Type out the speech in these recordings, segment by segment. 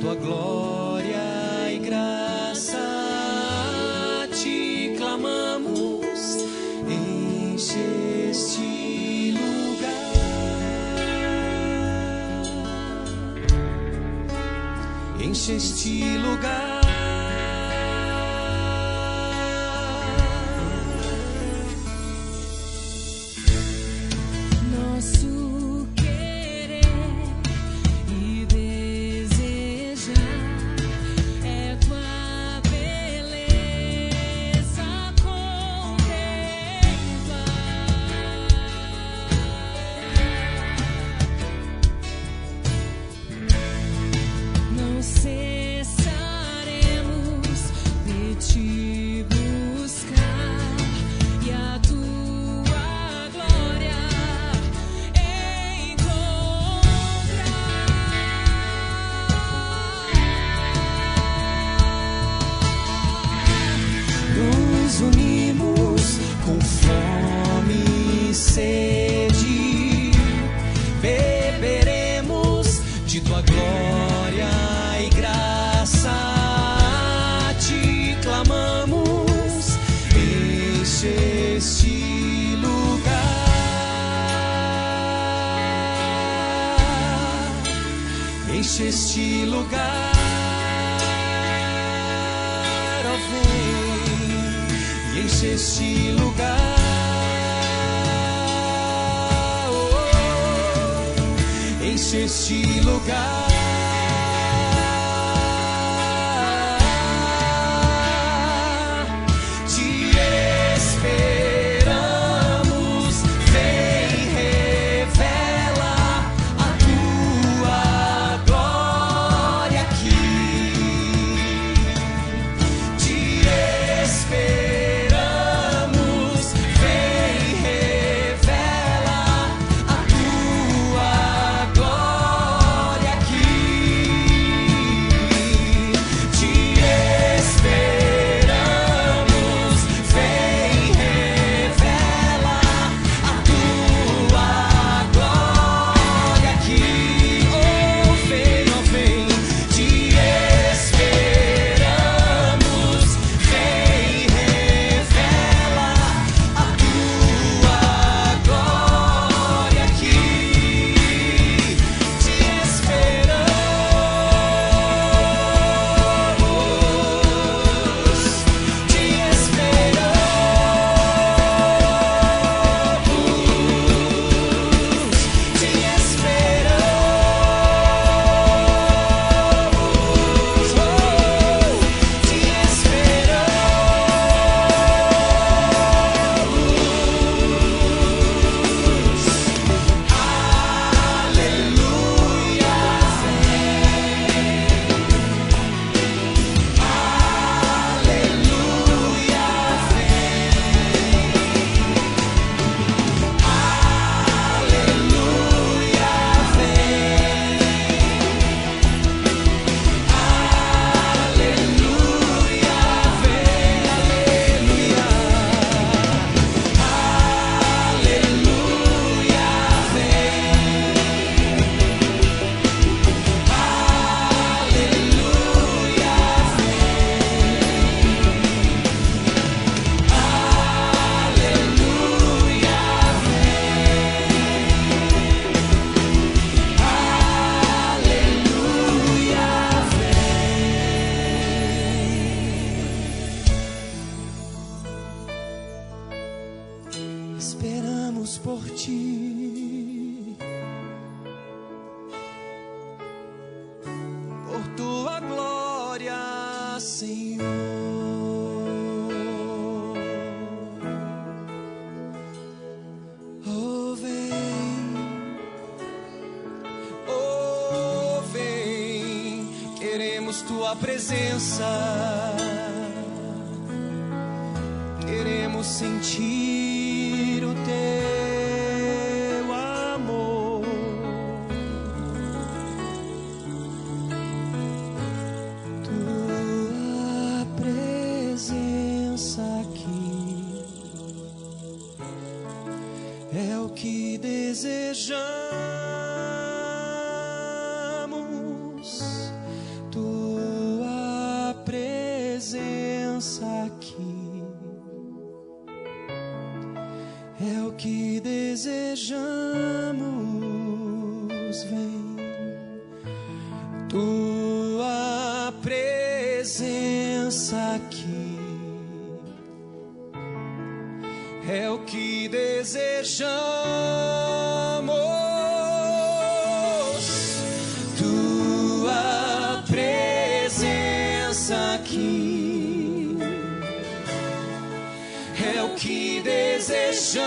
tua glória e graça te clamamos, enche este lugar, enche este lugar. Unimos com fome e sede, beberemos de tua glória e graça, te clamamos, enche este lugar, enche este lugar, ó vem. Enche este lugar, oh, enche este lugar. Te esperamos, vem, revela a tua glória aqui. Te esperamos. Esperamos por ti, por tua glória, Senhor. Oh, vem, queremos tua presença, queremos sentir o teu amor. Tua presença aqui é o que desejamos. tua presença aqui é o que desejamos. Tua presença aqui é o que desejamos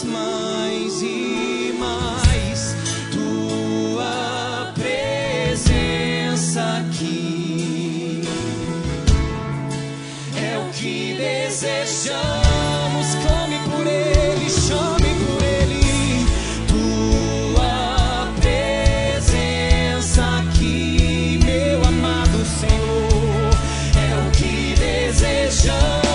mais e mais. Tua presença aqui é o que desejamos. Clame por Ele, chame por Ele. Tua presença aqui, meu amado Senhor, é o que desejamos.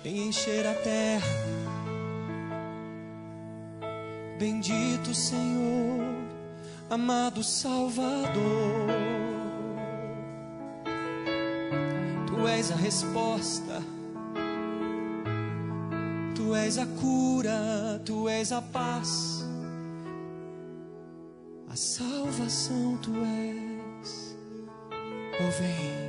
Encher a terra, bendito Senhor, amado Salvador. Tu és a resposta, Tu és a cura, Tu és a paz, a salvação Tu és. Oh, vem.